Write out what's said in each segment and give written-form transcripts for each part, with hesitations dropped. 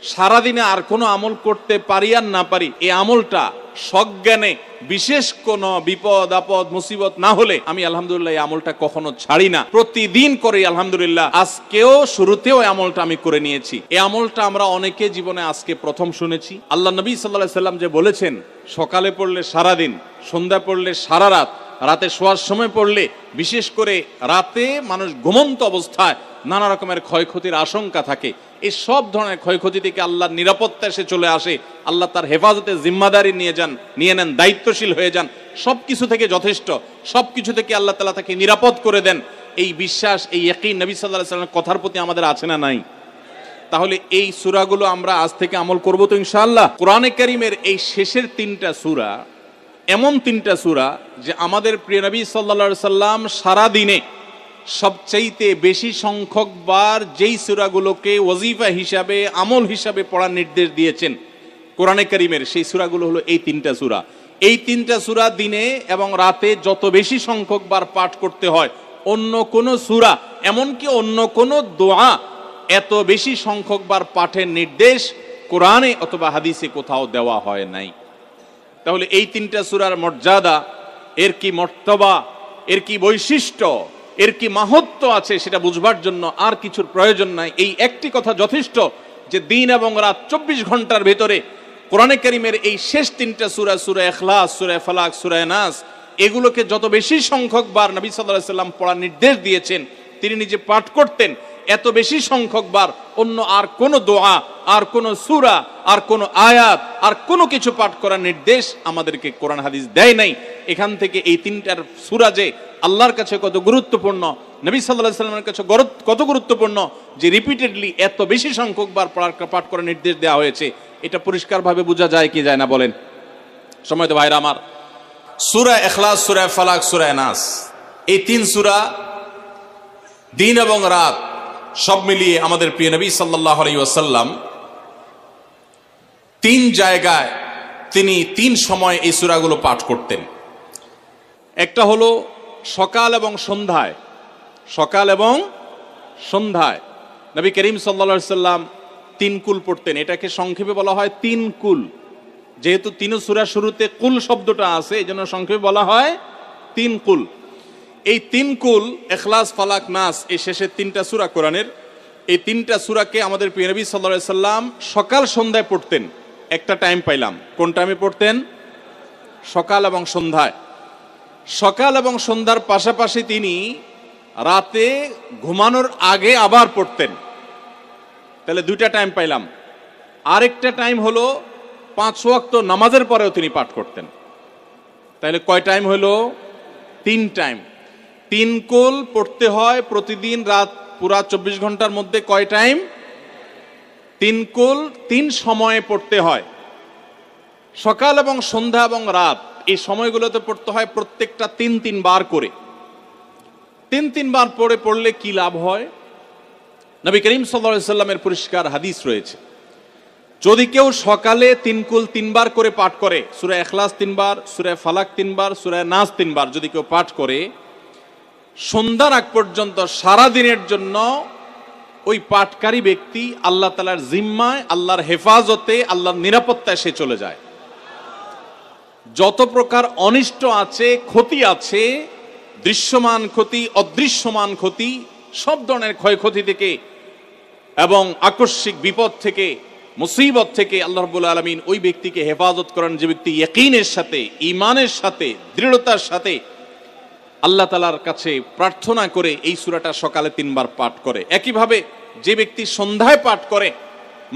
সারাদিনে আর কোনো আমল করতে পারি আর না পারি, এই আমলটা সজ্ঞানে বিশেষ কোন বিপদ আপদ মুসিবত না হলে আমি আলহামদুলিল্লাহ এই আমলটা কখনো ছাড়ি না, প্রতিদিন করি আলহামদুলিল্লাহ। আজকেও শুরুতেও এই আমলটা আমি করে নিয়েছি। এই আমলটা আমরা অনেকে জীবনে আজকে প্রথম শুনেছি। আল্লাহ নবী সাল্লাল্লাহু আলাইহি সাল্লাম যে বলেছেন, সকালে পড়লে সারাদিন, সন্ধ্যা পড়লে সারা রাত, রাতে শোয়ার সময় পড়লে, বিশেষ করে রাতে মানুষ ঘুমন্ত অবস্থায় নানা রকমের ক্ষয়ক্ষতির আশঙ্কা থাকে। এই সব ধরনের ক্ষয়ক্ষতি থেকে আল্লাহর নিরাপত্তা এসে চলে আসে। আল্লাহ তার হেফাজতে জিম্মাদারি নিয়ে নেন, দায়িত্বশীল হয়ে যান। সবকিছু থেকে যথেষ্ট, সবকিছু থেকে আল্লাহ তাআলা তাকে নিরাপদ করে দেন। এই বিশ্বাস, এই ইয়াকিন নবী সাল্লাল্লাহু আলাইহি ওয়াসাল্লামের কথার প্রতি আমাদের আছে না নাই? তাহলে এই সূরাগুলো আমরা আজ থেকে আমল করব তো ইনশাআল্লাহ। কোরআনে কারীমের এই শেষের তিনটা সূরা এমন তিনটা সূরা যে আমাদের প্রিয় নবী সাল্লাল্লাহু আলাইহি সাল্লাম সারা দিনে সবচাইতে বেশি সংখ্যক বার যেই সূরাগুলোকে ওয়াজিফা হিসাবে, আমল হিসাবে পড়ার নির্দেশ দিয়েছেন কোরআনে কারীমের, সেই সূরাগুলো হলো এই তিনটা সূরা। এই তিনটা সূরা দিনে এবং রাতে যত বেশি সংখ্যক বার পাঠ করতে হয়, অন্য কোন সূরা, এমনকি অন্য কোন দোয়া এত বেশি সংখ্যক বার পাঠের নির্দেশ কোরআনে অথবা হাদিসে কোথাও দেওয়া হয় নাই। তাহলে এই তিনটা সূরার মর্যাদা, এর কি মর্তবা, এর কি বৈশিষ্ট্য, এর কি মাহাত্ম্য আছে সেটা বুঝবার জন্য আর কিছুর প্রয়োজন নাই। এই একটি কথা যথেষ্ট যে দিন এবং রাত 24 ঘন্টার ভেতরে কোরআনে কারীমের এই শেষ তিনটা সূরা, সূরা ইখলাস, সূরা ফালাক, সূরা নাস, এগুলোকে যত বেশি সংখ্যক বার নবী সাল্লাল্লাহু আলাইহি সাল্লাম পড়ার নির্দেশ দিয়েছেন, তিনি নিজে পাঠ করতেন, এত বেশি সংখ্যক বার অন্য আর কোন দোয়া, আর কোন সূরা, আর কোন আয়াত, আর কোনো কিছু পাঠ করার নির্দেশ আমাদেরকে কোরআন হাদিস দেয় নাই। এখান থেকে এই তিনটার সূরা যে আল্লাহর কাছে কত গুরুত্বপূর্ণ, নবী সাল্লাল্লাহু আলাইহি সাল্লামের কাছে কত গুরুত্বপূর্ণ, যে রিপিটেডলি এত বেশি সংখ্যক বার পাঠ করার নির্দেশ দেওয়া হয়েছে, এটা পরিষ্কারভাবে বোঝা যায় কি যায় না বলেন? সময়ত ভাইরা আমার, সূরা ইখলাস, সূরা ফালাক, সূরা নাস, এই তিন সূরা দিন এবং রাত সব মিলিয়ে আমাদের প্রিয় নবী সাল্লাল্লাহু আলাইহি ওয়াসাল্লাম তিন জায়গায় তিনি তিন সময় এই সূরাগুলো পাঠ করতেন। একটা হলো সকাল এবং সন্ধ্যায়। সকাল এবং সন্ধ্যায় নবী করিম সাল্লাল্লাহু আলাইহি ওয়াসাল্লাম তিন কুল পড়তেন। এটাকে সংক্ষেপে বলা হয় তিন কুল। যেহেতু তিন সূরা শুরুতে কুল শব্দটা আছে, এই জন্য সংক্ষেপে বলা হয় তিন কুল। এই তিন কুল ইখলাস, ফালাক, নাস, এই শেষের তিনটা সূরা কোরআনের, এই তিনটা সূরাকে আমাদের প্রিয় নবী সাল্লাল্লাহু আলাইহি ওয়াসাল্লাম সকাল সন্ধ্যায় পড়তেন। একটা টাইম পাইলাম, কোন টাইমে পড়তেন? সকাল এবং সন্ধ্যায়। সকাল এবং সন্ধ্যার পাশাপাশি তিনি রাতে ঘুমানোর আগে আবার পড়তেন। তাহলে দুইটা টাইম পাইলাম। আরেকটা টাইম হলো 5 ওয়াক্ত নামাজের পরেও তিনি পাঠ করতেন। তাহলে কয় টাইম হলো? 3 টাইম। 3 কুল পড়তে হয় প্রতিদিন রাত পুরা 24 ঘন্টার মধ্যে। কয় টাইম? 3 কুল 3 সময়ে পড়তে হয়। সকাল এবং সন্ধ্যা এবং রাত এই সময়গুলোতে পড়তে হয় প্রত্যেকটা 3 বার করে। 3 বার পড়লে কি লাভ হয়? নবী করিম সাল্লাল্লাহু আলাইহি ওয়াসাল্লামের পরিষ্কার হাদিস রয়েছে, যদি কেউ সকালে 3 কুল 3 বার করে পাঠ করে, সূরা ইখলাস 3 বার, সূরা ফালাক 3 বার, সূরা নাস 3 বার যদি কেউ পাঠ করে, সন্ধ্যার আগ পর্যন্ত সারা দিনের জন্য ওই পাঠকারী ব্যক্তি আল্লাহ তাআলার জিম্মায়, আল্লাহর হেফাজতে, আল্লাহর নিরাপত্তায় সে চলে যায়। যত প্রকার অনিষ্ট আছে, ক্ষতি আছে, দৃশ্যমান ক্ষতি, অদৃশ্যমান ক্ষতি, সব ধরনের ক্ষয়ক্ষতি থেকে এবং আকস্মিক বিপদ থেকে, মুসিবত থেকে আল্লাহ রাব্বুল আলামিন ওই ব্যক্তিকে হেফাজত করেন, যে ব্যক্তি ইয়াকিনের সাথে, ঈমানের সাথে, দৃঢ়তার সাথে আল্লাহ তাআলার কাছে প্রার্থনা করে এই সূরাটা সকালে 3 বার পাঠ করে। একইভাবে যে ব্যক্তি সন্ধ্যায় পাঠ করে,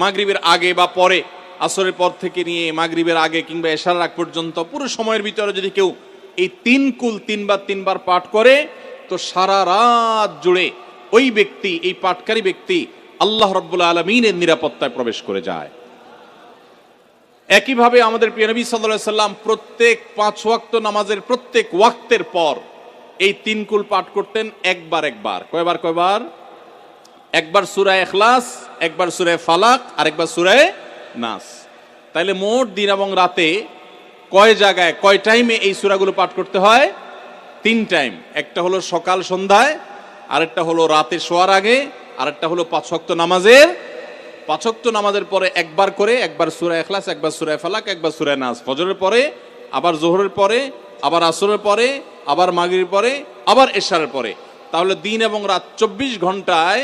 মাগরিবের আগে বা পরে, আসরের পর থেকে নিয়ে মাগরিবের আগে কিংবা এশার আগ পর্যন্ত পুরো সময়ের ভিতরে যদি কেউ এই 3 কুল 3 বার পাঠ করে, তো সারা রাত জুড়ে ওই ব্যক্তি, এই পাঠকারী ব্যক্তি আল্লাহ রাব্বুল আলামিনের নিরাপত্তায় প্রবেশ করে যায়। একইভাবে আমাদের প্রিয় নবী সাল্লাল্লাহু আলাইহি ওয়াসাল্লাম প্রত্যেক 5 ওয়াক্ত নামাজের প্রত্যেক ওয়াক্তের পর এই 3 কুল পাঠ করতেন একবার। কয়বার? একবার সূরা ইখলাস, একবার সূরা ফালাক, আর একবার সূরা নাস। তাইলে মোট দিন এবং রাতে কয় জায়গায়, কয় টাইমে এই সূরাগুলো পাঠ করতে হয়? 3 টাইম। একটা হলো সকাল সন্ধ্যায়, আরেকটা হলো রাতে শোয়ার আগে, আরেকটা হলো 5 ওয়াক্ত নামাজের পাঁচ ওয়াক্ত নামাজের পরে একবার করে, একবার সূরা ইখলাস, একবার সূরা ফালাক, একবার সূরা নাস, ফজরের পরে, আবার যোহরের পরে, আবার আসরের পরে, আবার মাগরিবের পরে, আবার এশারের পরে। তাহলে দিন এবং রাত 24 ঘন্টায়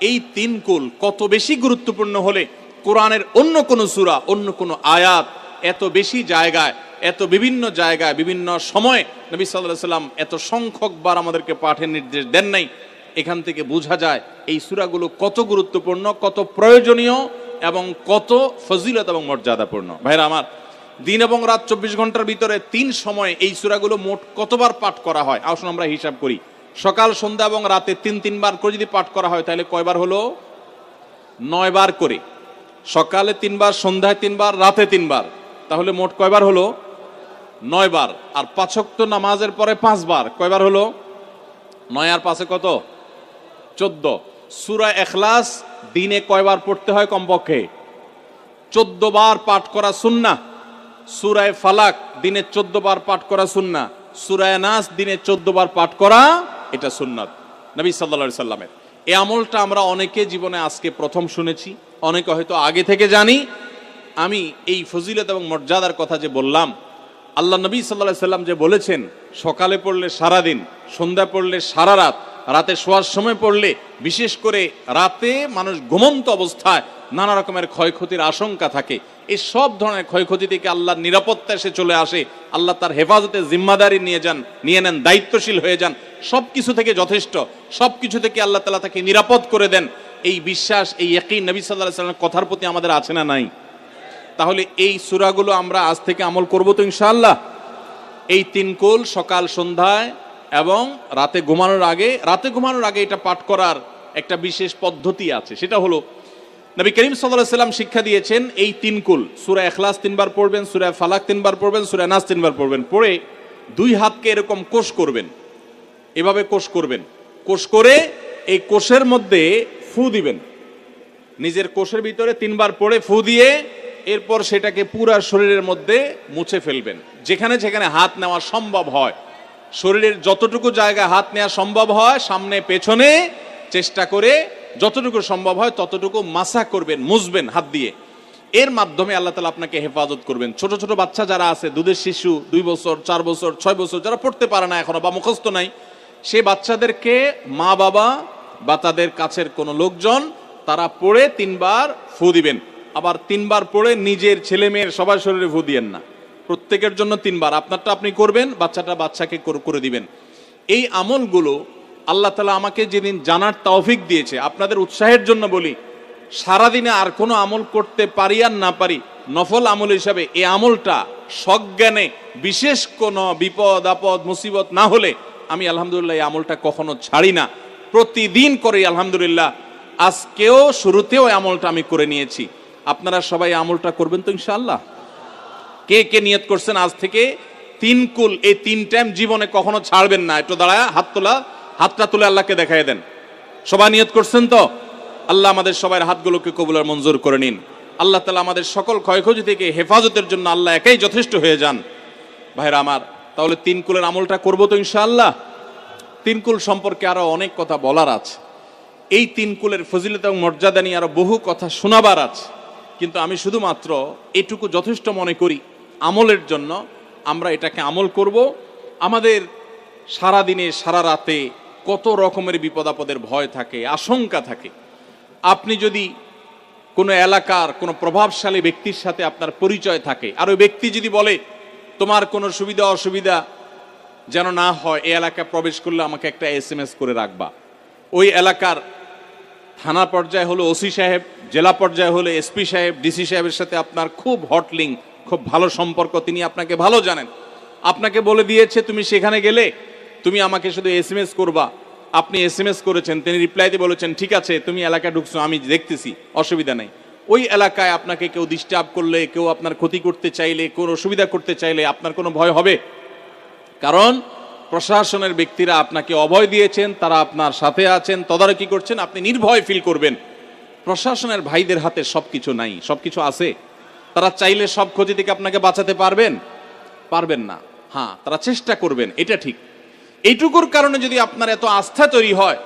এই তিন কুল কত বেশি গুরুত্বপূর্ণ হলে কোরআনের অন্য কোনো সূরা, অন্য কোনো আয়াত এত বেশি জায়গায়, এত বিভিন্ন জায়গায়, বিভিন্ন সময় নবী সাল্লাল্লাহু আলাইহি সাল্লাম এত সংখ্যকবার আমাদেরকে পাঠের নির্দেশ দেন নাই। এখান থেকে বোঝা যায় এই সূরাগুলো কত গুরুত্বপূর্ণ, কত প্রয়োজনীয় এবং কত ফজিলত এবং মর্যাদাপূর্ণ। ভাইরা আমার, দিন এবং রাত 24 ঘন্টার ভিতরে 3 সময়ে এই সূরাগুলো মোট কতবার পাঠ করা হয়? আসুন আমরা হিসাব করি। সকাল, সন্ধ্যা এবং রাতে 3 বার করে যদি পাঠ করা হয় তাহলে কয়বার হলো? 9 বার করে। সকালে 3 বার, সন্ধ্যায় 3 বার, রাতে 3 বার, তাহলে মোট কয়বার হলো? 9 বার। আর 5 ওয়াক্ত নামাজের পরে 5 বার, কয়বার হলো? 9 আর 5 কত? 14। সূরা ইখলাস দিনে কয়বার পড়তে হয়? কমপক্ষে 14 বার পাঠ করা সুন্নাহ। সূরা ফালাক দিনে 14 বার পাঠ করা সুন্নাহ। সূরা নাস দিনে 14 বার পাঠ করা, এটা সুন্নাত নবী সাল্লাল্লাহু আলাইহি সাল্লামের। এই আমলটা আমরা অনেকে জীবনে আজকে প্রথম শুনেছি, অনেকে হয়তো আগে থেকে জানি। আমি এই ফজিলত এবং মর্যাদার কথা যে বললাম, আল্লাহ নবী সাল্লাল্লাহু আলাইহি সাল্লাম যে বলেছেন সকালে পড়লে সারা দিন, সন্ধ্যা পড়লে সারা রাত, রাতে শোয়ার সময় পড়লে, বিশেষ করে রাতে মানুষ ঘুমন্ত অবস্থায় নানা রকমের ক্ষয়ক্ষতির আশঙ্কা থাকে। এই সব ধরনের ক্ষয়ক্ষতি থেকে আল্লাহর নিরাপত্তা এসে চলে আসে। আল্লাহ তার হেফাজতে জিম্মাদারি নিয়ে নেন, দায়িত্বশীল হয়ে যান। সব কিছু থেকে যথেষ্ট, সব কিছু থেকে আল্লাহ তাআলা তাকে নিরাপদ করে দেন। এই বিশ্বাস, এই ইয়াকিন নবী সাল্লাল্লাহু আলাইহি সাল্লামের কথার প্রতি আমাদের আছে না নাই? তাহলে এই সূরাগুলো আমরা আজ থেকে আমল করব তো ইনশাআল্লাহ। এই 3 কুল সকাল, সন্ধ্যায় এবং রাতে ঘুমানোর আগে এটা পাঠ করার একটা বিশেষ পদ্ধতি আছে। সেটা হলো নবী করিম সাল্লাল্লাহু আলাইহি সাল্লাম শিক্ষা দিয়েছেন এই 3 কুল, সূরা ইখলাস 3 বার পড়বেন, সূরা ফালাক 3 বার পড়বেন, সূরা নাস 3 বার পড়বেন। পড়ে 2 হাতকে এরকম কোষ করবেন, এভাবে কোষ করবেন। কোষ করে এই কোষের মধ্যে ফু দিবেন। নিজের কোষের ভিতরে 3 বার পড়ে ফু দিয়ে এরপর সেটাকে পুরো শরীরের মধ্যে মুছে ফেলবেন। যেখানে যেখানে হাত নেওয়া সম্ভব হয়, শরীরের যতটুকু জায়গায় হাত নেওয়া সম্ভব হয়, সামনে পেছনে চেষ্টা করে যতটুকু সম্ভব হয় ততটুকু মাসা করবেন, মুছবেন হাত দিয়ে। এর মাধ্যমে আল্লাহ তাআলা আপনাকে হেফাজত করবেন। ছোট ছোট বাচ্চা যারা আছে, দুধের শিশু, 2 বছর, 4 বছর, 6 বছর, যারা পড়তে পারে না এখনো বা মুখস্থ নাই, সেই বাচ্চাদেরকে মা বাবা বা তাদের কাছের কোনো লোকজন তারা পড়ে 3 বার ফু দিবেন। আবার 3 বার পড়ে নিজের ছেলে মেয়ের সবার শরীরে ফু দিয়েন না, প্রত্যেকের জন্য 3 বার। আপনারটা আপনি করবেন, বাচ্চাকে করে দিবেন। এই আমলগুলো আল্লাহ তাআলা আমাকে যেদিন জানার তৌফিক দিয়েছে, আপনাদের উৎসাহের জন্য বলি, সারাদিনে আর কোনো আমল করতে পারি আর না পারি, নফল আমল হিসাবে এই আমলটা সজ্ঞানে, বিশেষ কোনো বিপদ আপদ মুসিবত না হলে আমি আলহামদুলিল্লাহ এই আমলটা কখনো ছাড়ি না, প্রতিদিন করি আলহামদুলিল্লাহ। আজকেও শুরুতেও এই আমলটা আমি করে নিয়েছি। আপনারা সবাই আমলটা করবেন তো ইনশাআল্লাহ? কে কে নিয়ত করছেন আজ থেকে 3 কুল এই 3 টাইম জীবনে কখনো ছাড়বেন না? একটু দাঁড়ায় হাতটা তুলে আল্লাহকে দেখায় দেন। সবাই নিয়ত করছেন তো? আল্লাহ আমাদের সবার হাতগুলোকে কবুল আর মঞ্জুর করে নিন। আল্লাহ তাআলা আমাদের সকল ক্ষয়ক্ষতি থেকে হেফাজতের জন্য আল্লাহ একাই যথেষ্ট হয়ে যান। ভাইরা আমার, তাহলে 3 কুলের আমলটা করবো তো ইনশাআল্লাহ? 3 কুল সম্পর্কে আরো অনেক কথা বলার আছে। এই 3 কুলের ফজিলত এবং মর্যাদা নিয়ে আরো বহু কথা শোনাবার আছে, কিন্তু আমি শুধুমাত্র এটুকু যথেষ্ট মনে করি আমলের জন্য। আমরা এটাকে আমল করব। আমাদের সারা দিনে সারা রাতে কত রকমের বিপদ আপদের ভয় থাকে, আশঙ্কা থাকে। আপনি যদি কোনো এলাকার কোনো প্রভাবশালী ব্যক্তির সাথে আপনার পরিচয় থাকে, আর ওই ব্যক্তি যদি বলে তোমার কোনো সুবিধা অসুবিধা যেন না হয়, এই এলাকায় প্রবেশ করলে আমাকে একটা SMS করে রাখবা। ওই এলাকার থানা পর্যায়ে হলো ওসি সাহেব, জেলা পর্যায়ে হলে SP সাহেব, DC সাহেবের সাথে আপনার খুব হট লিঙ্ক, খুব ভালো সম্পর্ক, তিনি আপনাকে ভালো জানেন। আপনাকে বলে দিয়েছে তুমি সেখানে গেলে তুমি আমাকে শুধু SMS করবা। আপনি SMS করেছেন, তিনি রিপ্লাই দিয়ে বলেছেন ঠিক আছে তুমি এলাকায় ঢুকছো, আমি দেখতেছি, অসুবিধা নেই। ওই এলাকায় আপনাকে কেউ ডিস্টার্ব করলে, কেউ আপনার ক্ষতি করতে চাইলে, কোনো অসুবিধা করতে চাইলে আপনার কোনো ভয় হবে? কারণ প্রশাসনের ব্যক্তিরা আপনাকে অভয় দিয়েছেন, তারা আপনার সাথে আছেন, তদারকি করছেন, আপনি নির্ভয় ফিল করবেন। প্রশাসনের ভাইদের হাতে সবকিছু নাই, সবকিছু আছে। তারা চাইলে সব ক্ষতি থেকে আপনাকে বাঁচাতে পারবেন না। হ্যাঁ, তারা চেষ্টা করবেন, এটা ঠিক। এইটুকুর কারণে যদি আপনার এত আস্থা তৈরি হয়,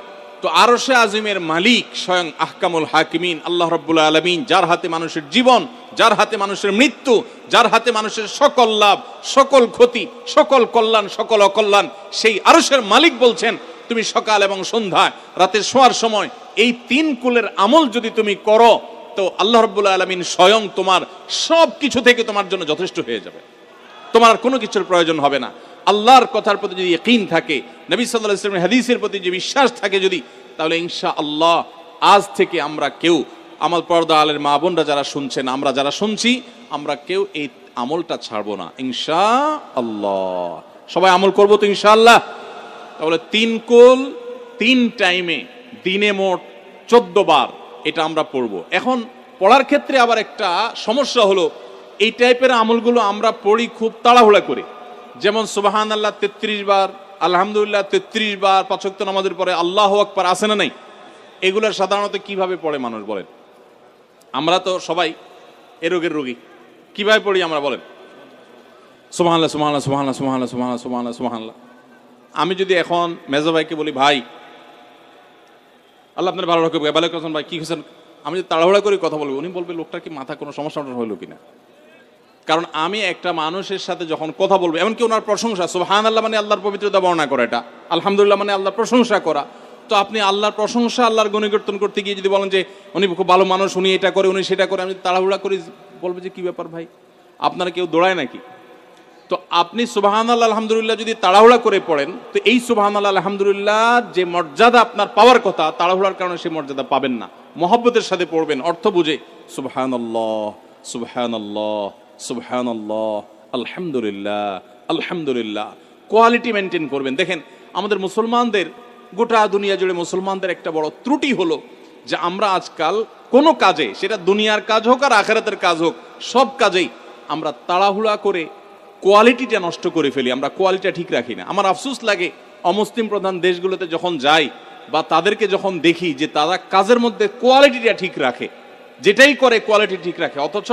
তো আরশে আজিমের মালিক স্বয়ং আহকামুল হাকিমিন আল্লাহ রাব্বুল আলামিন, যার হাতে মানুষের জীবন, যার হাতে মানুষের মৃত্যু, যার হাতে মানুষের সকল লাভ, সকল ক্ষতি, সকল কল্যাণ, সকল অকল্যাণ, সেই আরশের মালিক বলছেন তুমি সকাল এবং সন্ধ্যায় রাতে শোয়ার সময় এই 3 কুলের আমল যদি তুমি করো তো আল্লাহ রাব্বুল আলামিন স্বয়ং তোমার সব কিছু থেকে তোমার জন্য যথেষ্ট হয়ে যাবে, তোমার আর কোনো কিছুর প্রয়োজন হবে না। আল্লাহর কথার প্রতি যদি ইয়াকিন থাকে, নবী সাল্লাল্লাহু আলাইহি ওয়াসাল্লামের হাদিসের প্রতি যে বিশ্বাস থাকে যদি, তাহলে ইনশাআল্লাহ আজ থেকে আমরা কেউ, আমার পর্দা আলের মা বোনরা যারা শুনছেন, আমরা যারা শুনছি, আমরা কেউ এই আমলটা ছাড়বো না ইনশাআল্লাহ। সবাই আমল করবো তো ইনশাআল্লাহ? তাহলে 3 কুল 3 টাইমে দিনে মোট 14 বার এটা আমরা পড়বো। এখন পড়ার ক্ষেত্রে আবার একটা সমস্যা হলো, এই টাইপের আমলগুলো আমরা পড়ি খুব তাড়াহুড়া করে। যেমন সুবহানাল্লাহ 33 বার, আলহামদুলিল্লাহ 33 বার, 5 ওয়াক্ত নামাজের পরে আল্লাহু আকবার আছে না নাই? এগুলো সাধারণত কিভাবে পড়ে মানুষ বলেন? আমরা তো সবাই এ রোগের রোগী। কিভাবে পড়ি আমরা বলেন? সুবহানাল্লাহ সুবহানাল্লাহ সুবহানাল্লাহ সুবহানাল্লাহ সুবহানাল্লাহ সুবহানাল্লাহ সুবহানাল্লাহ। আমি যদি এখন মেজো ভাইকে বলি, ভাই আল্লাহ আপনার ভালো রাখুক, ওয়ালাইকুম আসসালাম ভাই, কি হয়েছেন? আমি যদি তাড়াহুড়া করে কথা বলবো, উনি বলবে লোকটার কি মাথা কোনো সমস্যা হলো কিনা। কারণ আমি একটা মানুষের সাথে যখন কথা বলবো, এমনকি ওনার প্রশংসা, সুবহানাল্লাহ মানে আল্লাহর পবিত্রতা বর্ণনা করা, এটা আলহামদুলিল্লাহ মানে আল্লাহর প্রশংসা করা। তো আপনি আল্লাহর প্রশংসা, আল্লাহর গুণকীর্তন করতে গিয়ে যদি বলেন যে উনি খুব ভালো মানুষ, উনি এটা করে, উনি সেটা করে, আমি তাড়াহুড়া করে বলবো যে কি ব্যাপার ভাই, আপনারা কেউ দৌড়ায় নাকি? তো আপনি সুবহানাল্লাহ আলহামদুলিল্লাহ যদি তাড়াহুড়া করে পড়েন, তো এই সুবহানাল্লাহ আলহামদুলিল্লাহ যে মর্যাদা আপনার পাওয়ার কথা, তাড়াহুড়ার কারণে সেই মর্যাদা পাবেন না। মহব্বতের সাথে পড়বেন, অর্থ বুঝে, সুবহানাল্লাহ সুবহানাল্লাহ সুবহানাল্লাহ আলহামদুলিল্লাহ আলহামদুলিল্লাহ। কোয়ালিটি মেনটেন করবেন। দেখেন আমাদের মুসলমানদের, গোটা দুনিয়া জুড়ে মুসলমানদের একটা বড় ত্রুটি হলো যে আমরা আজকাল কোনো কাজে, সেটা দুনিয়ার কাজ হোক আর আখিরাতের কাজ হোক, সব কাজেই আমরা তাড়াহুড়া করে কোয়ালিটিটা নষ্ট করে ফেলি, আমরা কোয়ালিটিটা ঠিক রাখি না। আমার আফসোস লাগে অমুসলিম প্রধান দেশগুলোতে যখন যাই বা তাদেরকে যখন দেখি যে তারা কাজের মধ্যে কোয়ালিটিটা ঠিক রাখে, যেটাই করে কোয়ালিটি ঠিক রাখে, অথচ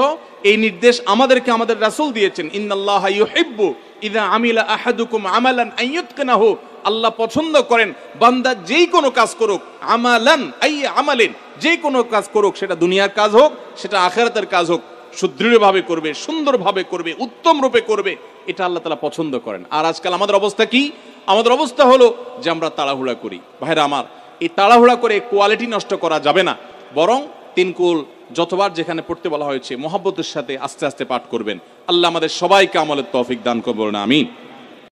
এই নির্দেশ আমাদেরকে আমাদের রাসূল দিয়েছেন, ইন্নাল্লাহা ইউহিব্বু ইযা আমিলা আহাদুকুম আমালান আইয়ুতকিনাহু, আল্লাহ পছন্দ করেন বান্দা যেই কোনো কাজ করুক, আমালান আই আমালেন, যেই কোনো কাজ করুক, সেটা দুনিয়ার কাজ হোক, সেটা আখিরাতের কাজ হোক, সুদৃঢ়ভাবে করবে, সুন্দরভাবে করবে, উত্তম রূপে করবে, এটা আল্লাহ তাআলা পছন্দ করেন। আর আজকাল আমাদের অবস্থা কি? আমাদের অবস্থা হলো যে আমরা তাড়াহুড়া করি। ভাইরা আমার, এই তাড়াহুড়া করে কোয়ালিটি নষ্ট করা যাবে না, বরং 3 কুল যতবার যেখানে পড়তে বলা হয়েছে মহব্বতের সাথে আস্তে আস্তে পাঠ করবেন। আল্লাহ আমাদের সবাইকে আমলের তৌফিক দান করবেন, আমিন।